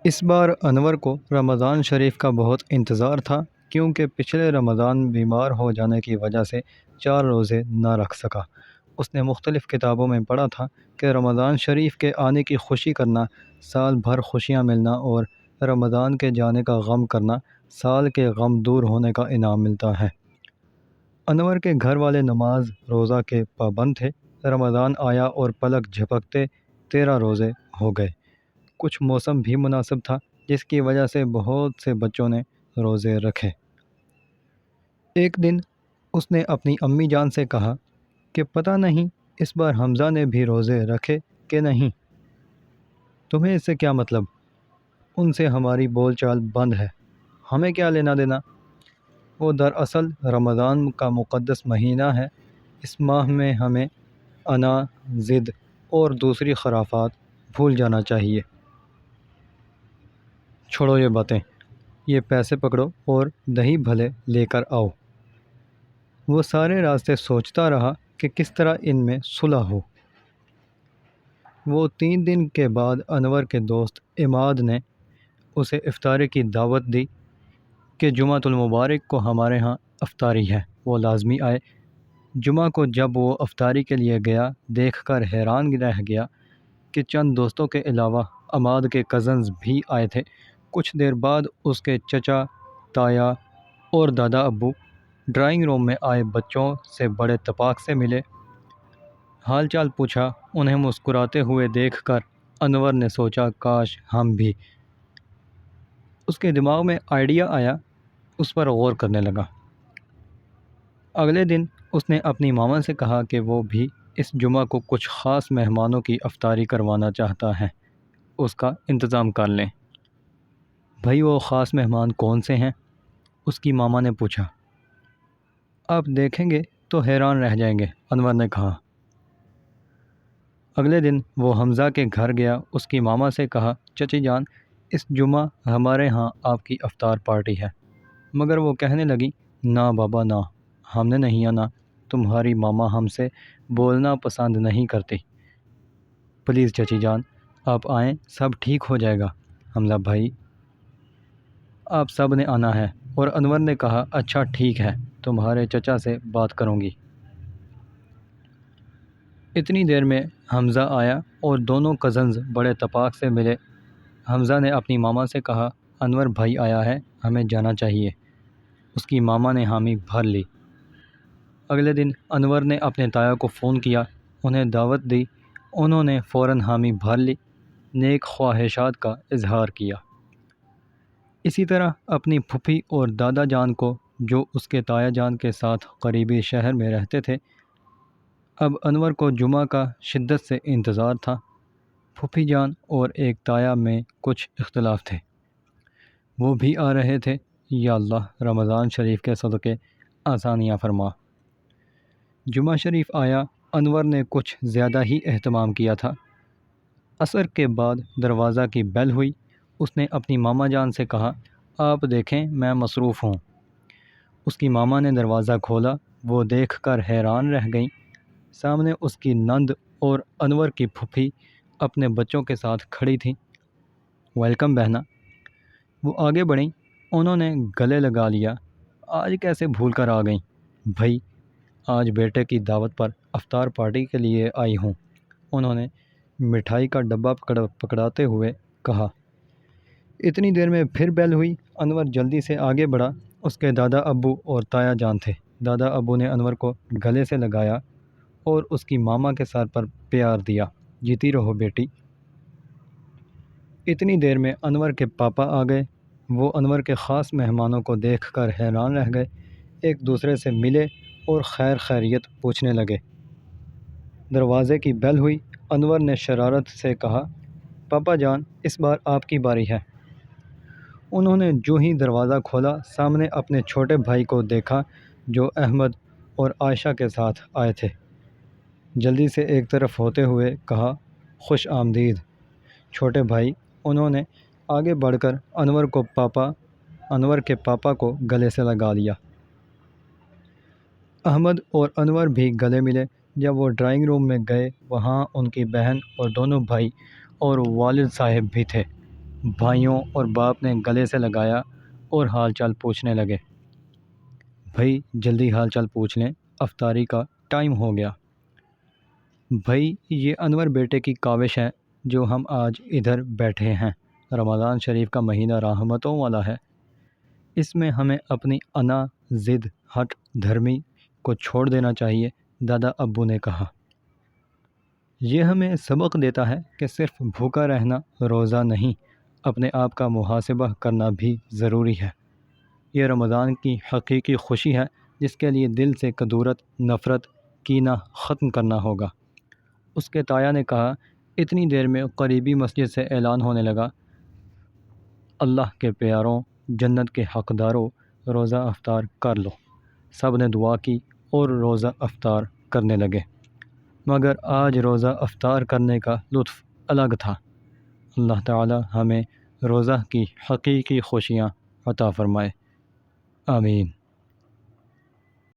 اس بار انور کو رمضان شریف کا بہت انتظار تھا، کیونکہ پچھلے رمضان بیمار ہو جانے کی وجہ سے 4 روزے نہ رکھ سکا۔ اس نے مختلف کتابوں میں پڑھا تھا کہ رمضان شریف کے آنے کی خوشی کرنا سال بھر خوشیاں ملنا، اور رمضان کے جانے کا غم کرنا سال کے غم دور ہونے کا انعام ملتا ہے۔ انور کے گھر والے نماز روزہ کے پابند تھے۔ رمضان آیا اور پلک جھپکتے 13 روزے ہو گئے۔ کچھ موسم بھی مناسب تھا، جس کی وجہ سے بہت سے بچوں نے روزے رکھے۔ ایک دن اس نے اپنی امی جان سے کہا کہ پتہ نہیں اس بار حمزہ نے بھی روزے رکھے کہ نہیں۔ تمہیں اس سے کیا مطلب؟ ان سے ہماری بول چال بند ہے، ہمیں کیا لینا دینا؟ وہ دراصل رمضان کا مقدس مہینہ ہے۔ اس ماہ میں ہمیں انا، ضد اور دوسری خرافات بھول جانا چاہیے۔ چھوڑو یہ باتیں، یہ پیسے پکڑو اور دہی بھلے لے کر آؤ۔ وہ سارے راستے سوچتا رہا کہ کس طرح ان میں صلح ہو۔ وہ 3 دن کے بعد انور کے دوست عماد نے اسے افطاری کی دعوت دی کہ جمعہ المبارک کو ہمارے ہاں افطاری ہے۔ وہ لازمی آئے۔ جمعہ کو جب وہ افطاری کے لیے گیا، دیکھ کر حیران رہ گیا کہ چند دوستوں کے علاوہ عماد کے کزنز بھی آئے تھے۔ کچھ دیر بعد اس کے چچا، تایا اور دادا ابو ڈرائنگ روم میں آئے بچوں سے بڑے اتفاق سے ملے، حال چال پوچھا۔ انہیں مسکراتے ہوئے دیکھ کر انور نے سوچا کاش ہم بھی۔ اس کے دماغ میں آئیڈیا آیا، اس پر غور کرنے لگا۔ اگلے دن اس نے اپنی ماما سے کہا کہ وہ بھی اس جمعہ کو کچھ خاص مہمانوں کی افطاری کروانا چاہتا ہے، اس کا انتظام کر لیں۔ بھائی وہ خاص مہمان کون سے ہیں؟ اس کی ماما نے پوچھا۔ آپ دیکھیں گے تو حیران رہ جائیں گے، انور نے کہا۔ اگلے دن وہ حمزہ کے گھر گیا۔ اس کی ماما سے کہا، چچی جان اس جمعہ ہمارے ہاں آپ کی افطار پارٹی ہے۔ مگر وہ کہنے لگی، نہ بابا نہ، ہم نے نہیں آنا، تمہاری ماما ہم سے بولنا پسند نہیں کرتی۔ پلیز چچی جان آپ آئیں، سب ٹھیک ہو جائے گا۔ حمزہ بھائی آپ سب نے آنا ہے۔ اور انور نے کہا، اچھا ٹھیک ہے، تمہارے چچا سے بات کروں گی۔ اتنی دیر میں حمزہ آیا اور دونوں کزنز بڑے اتفاق سے ملے۔ حمزہ نے اپنی ماما سے کہا، انور بھائی آیا ہے، ہمیں جانا چاہیے۔ اس کی ماما نے حامی بھر لی۔ اگلے دن انور نے اپنے تایا کو فون کیا، انہیں دعوت دی۔ انہوں نے فوراً حامی بھر لی، نیک خواہشات کا اظہار کیا۔ اسی طرح اپنی پھوپھی اور دادا جان کو، جو اس کے تایا جان کے ساتھ قریبی شہر میں رہتے تھے، اب انور کو جمعہ کا شدت سے انتظار تھا۔ پھوپھی جان اور ایک تایا میں کچھ اختلاف تھے، وہ بھی آ رہے تھے۔ یا اللہ رمضان شریف کے صدقے آسانیاں فرما۔ جمعہ شریف آیا۔ انور نے کچھ زیادہ ہی اہتمام کیا تھا۔ عصر کے بعد دروازہ کی بیل ہوئی۔ اس نے اپنی ماما جان سے کہا، آپ دیکھیں میں مصروف ہوں۔ اس کی ماما نے دروازہ کھولا۔ وہ دیکھ کر حیران رہ گئیں۔ سامنے اس کی نند اور انور کی پھوپھی اپنے بچوں کے ساتھ کھڑی تھیں۔ ویلکم بہنا۔ وہ آگے بڑھیں، انہوں نے گلے لگا لیا۔ آج کیسے بھول کر آ گئیں؟ بھائی آج بیٹے کی دعوت پر افطار پارٹی کے لیے آئی ہوں، انہوں نے مٹھائی کا ڈبہ پکڑاتے ہوئے کہا۔ اتنی دیر میں پھر بیل ہوئی۔ انور جلدی سے آگے بڑھا۔ اس کے دادا ابو اور تایا جان تھے۔ دادا ابو نے انور کو گلے سے لگایا اور اس کی ماما کے سر پر پیار دیا، جیتی رہو بیٹی۔ اتنی دیر میں انور کے پاپا آ گئے۔ وہ انور کے خاص مہمانوں کو دیکھ کر حیران رہ گئے، ایک دوسرے سے ملے اور خیر خیریت پوچھنے لگے۔ دروازے کی بیل ہوئی۔ انور نے شرارت سے کہا، پاپا جان اس بار آپ کی باری ہے۔ انہوں نے جو ہی دروازہ کھولا، سامنے اپنے چھوٹے بھائی کو دیکھا جو احمد اور عائشہ کے ساتھ آئے تھے۔ جلدی سے ایک طرف ہوتے ہوئے کہا، خوش آمدید چھوٹے بھائی۔ انہوں نے آگے بڑھ کر انور کے پاپا کو گلے سے لگا لیا۔ احمد اور انور بھی گلے ملے۔ جب وہ ڈرائنگ روم میں گئے، وہاں ان کی بہن اور دونوں بھائی اور والد صاحب بھی تھے۔ بھائیوں اور باپ نے گلے سے لگایا اور حال چال پوچھنے لگے۔ بھائی جلدی حال چال پوچھ لیں، افطاری کا ٹائم ہو گیا۔ بھائی یہ انور بیٹے کی کاوش ہے جو ہم آج ادھر بیٹھے ہیں۔ رمضان شریف کا مہینہ رحمتوں والا ہے، اس میں ہمیں اپنی انا، ضد، ہٹ دھرمی کو چھوڑ دینا چاہیے، دادا ابو نے کہا۔ یہ ہمیں سبق دیتا ہے کہ صرف بھوکا رہنا روزہ نہیں، اپنے آپ کا محاسبہ کرنا بھی ضروری ہے۔ یہ رمضان کی حقیقی خوشی ہے جس کے لیے دل سے کدورت، نفرت، کینہ ختم کرنا ہوگا۔ اس کے تایا نے کہا، اتنی دیر میں قریبی مسجد سے اعلان ہونے لگا، اللہ کے پیاروں، جنت کے حقداروں، روزہ افطار کر لو۔ سب نے دعا کی اور روزہ افطار کرنے لگے، مگر آج روزہ افطار کرنے کا لطف الگ تھا۔ اللہ تعالی ہمیں روزہ کی حقیقی خوشیاں عطا فرمائے، آمین۔